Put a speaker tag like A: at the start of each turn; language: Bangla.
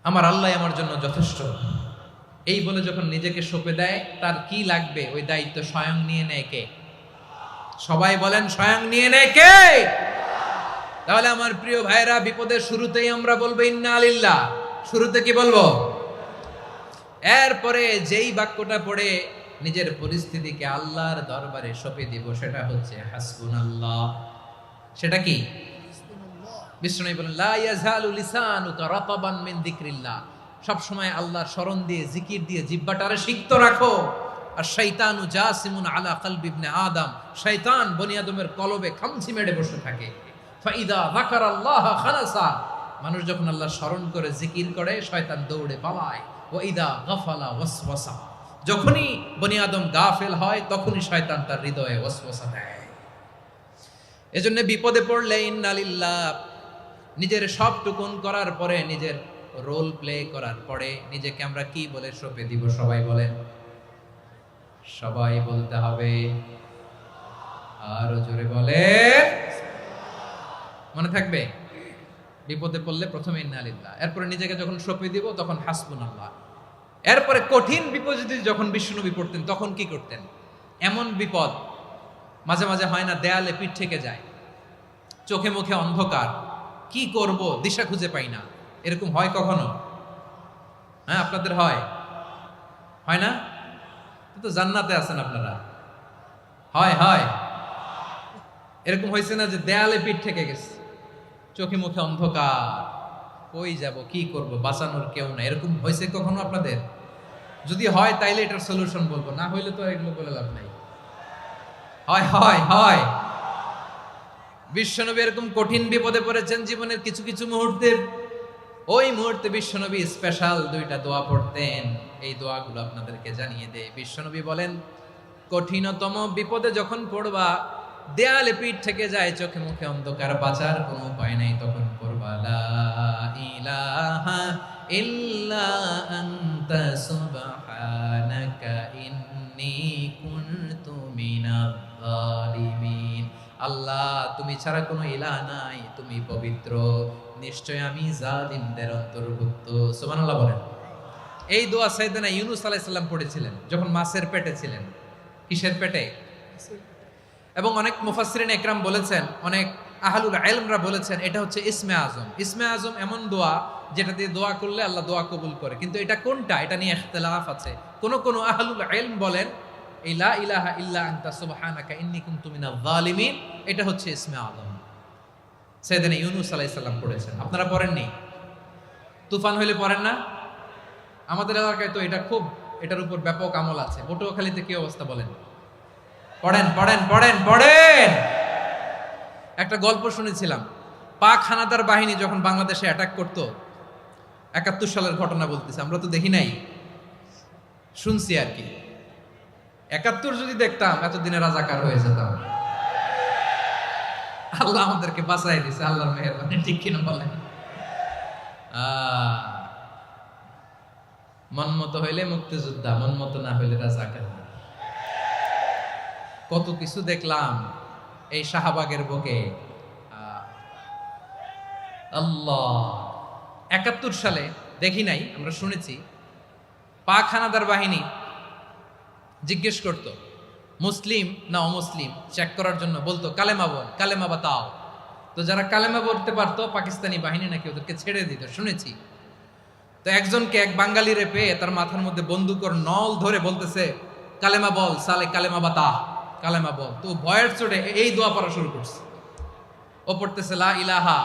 A: আমার আল্লাহ আমার জন্য যথেষ্ট। এই বলে যখন নিজেকে সঁপে দেয়, তার কি লাগবে ওই দায়িত্ব স্বয়ং নিয়ে নেয় কে? সবাই বলেন, স্বয়ং নিয়ে নেয় কে? তাহলে আমার প্রিয় ভাইরা, বিপদের শুরুতেই আমরা বলবো ইন্না লিল্লাহ। শুরুতে কি বলবো? এরপরে যেই বাক্যটা পড়ে নিজের পরিস্থিতিকে আল্লাহর দরবারে সঁপে দিব, সেটা হচ্ছে হাসবুনাল্লাহ। সেটা কি? বিষ্ণু বলেন, লা ইয়াজালু লিসানুকা রাতাবান মিন যিকরিল্লাহ। সব সময় আল্লাহর স্মরণ দিয়ে, জিকির দিয়ে জিহ্বাটারে সিক্ত রাখো। আর শয়তানু জাসিমুন আলা কলবি ইবনে আদম, শয়তান বনি আদমের কলবে খামচি মেরে বসে থাকে। ফাইদা যাকারাল্লাহ খালাসা, মানুষ যখন আল্লাহর স্মরণ করে জিকির করে, শয়তান দৌড়ে পালায়। ওয়া ইদা গাফালা ওয়াসওয়াসা, যখনই বনি আদম গাফেল হয়, তখনই শয়তান তার হৃদয়ে ওয়াসওয়াসা দেয়। এজন্য বিপদে পড়লে ইন্না লিল্লাহ, নিজের সব টুকুন করার পরে, নিজের রোল প্লে করার পরে নিজেকে আমরা কি বলে সঁপে দিব? সবাই বলেন, সবাই বলতে হবে। আরো জোরে বলে, মনে থাকবে? বিপদে পড়লে প্রথমে ইন্না লিল্লাহ, এরপরে নিজেকে যখন সঁপে দিব তখন হাসবুনাল্লাহ। এরপরে কঠিন বিপদে যখন বিশ্বনবী পড়তেন তখন কি করতেন? এমন বিপদ মাঝে মাঝে হয় না, দেয়ালে পিঠ থেকে যায়, চোখে মুখে অন্ধকার, কি করব দিশা খুঁজে পাই না, এরকম হয় কখনো? হ্যাঁ, আপনাদের হয়? হয় না? তো জান্নাতে আছেন আপনারা। হয় হয় এরকম হয়েছে না যে দেয়ালে পিঠ থেকে গেছে, চোখে মুখে অন্ধকার, কই যাব, কি করব, বাঁচানোর কেউ না, এরকম হয়েছে কখনো আপনাদের? যদি হয় তাইলে এটার সলিউশন বলবো, না হইলে তো এগুলো বলে লাভ নাই। হয় হয় হয় বিশ্বনবী এরকম কঠিন বিপদে পড়েছেন জীবনের কিছু কিছু মুহূর্তে। ওই মুহূর্তে বিশ্বনবী স্পেশাল দুইটা দোয়া পড়তেন। এই দোয়াগুলো আপনাদেরকে জানিয়ে দেয়। বিশ্বনবী বলেন, কঠিনতম বিপদে যখন পড়বা, দেয়ালে পিঠ থেকে যায়, চোখে মুখে অন্ধকার, বাঁচার কোনো উপায় নাই, তখন পড়বা লা ইলাহা ইল্লা আনতা সুবহানাকা ইন্নী কুনতু মিনাজ জালিমিন। আল্লাহ, তুমি ছাড়া কোনো ইলাহ নাই, তুমি পবিত্র, নিশ্চয় আমি জালিমদের অন্তর্ভুক্ত। সুবহানাল্লাহ বলেন। এই দোয়া সাইয়েদনা ইউনূস আলাইহিস সালাম পড়েছিলেন যখন মাছের পেটে ছিলেন। কিসের পেটে? এবং অনেক মুফাসসিরিন ইকরাম বলেছেন, অনেক আহলুল ইলমরা বলেছেন, এটা হচ্ছে ইসমে আজম। ইসমে আজম এমন দোয়া যেটা দিয়ে দোয়া করলে আল্লাহ দোয়া কবুল করে, কিন্তু এটা কোনটা, এটা নিয়ে ইখতিলাফ আছে। কোন কোন আহলুল ইলম বলেন এই লা ইলাহা ইল্লা আনতা সুবহানাকা ইন্নী কুনতু মিনাজ জালিমিন, এটা হচ্ছে ইসমে আজম। সাইয়েদনা ইউনূস আলাইহিস সালাম পড়েছেন। আপনারা পড়েননি? তুফান হইলে পড়েন না? আমাদের এলাকায় তো এটা খুব, এটার উপর ব্যাপক আমল আছে। পটুয়াখালীতে কি অবস্থা বলেন? পড়েন পড়েন পড়েন পড়েন। একটা গল্প শুনেছিলাম, পাক হানাদার বাহিনী যখন বাংলাদেশে অ্যাটাক করতো, ৭১ সালের ঘটনা বলতেছে, আমরা তো দেখি নাই, শুনছি আর কি। ৭১ যদি দেখতাম, এতদিনে রাজাকার হয়ে যেতাম। আল্লাহ আমাদেরকে বাঁচাই দিছে, আল্লাহর মেহেরবানি, ঠিক কিনা বলেন? মন মতো হইলে মুক্তিযোদ্ধা, মন মতো না হইলে রাজাকার। কত কিছু দেখলাম এই শাহবাগের বুকে। আল্লাহ, ৭১ সালে দেখি নাই, আমরা শুনেছি, পাক হানাদার বাহিনী জিজ্ঞেস করত মুসলিম না অমুসলিম চেক করার জন্য, বলতো কালেমা বল, কালেমা বাতাও। তো যারা কালেমা বলতে পারতো, পাকিস্তানি বাহিনী নাকি ওদেরকে ছেড়ে দিত, শুনেছি। তো একজনকে, এক বাঙালিরে পেয়ে তার মাথার মধ্যে বন্দুকর নল ধরে বলতেছে, কালেমা বল সালে, কালেমা বাতা, কালেমা বল। তো ভয়ের চোটে এই দোয়া পড়া শুরু করছে। ও পড়তেছে লা ইলাহা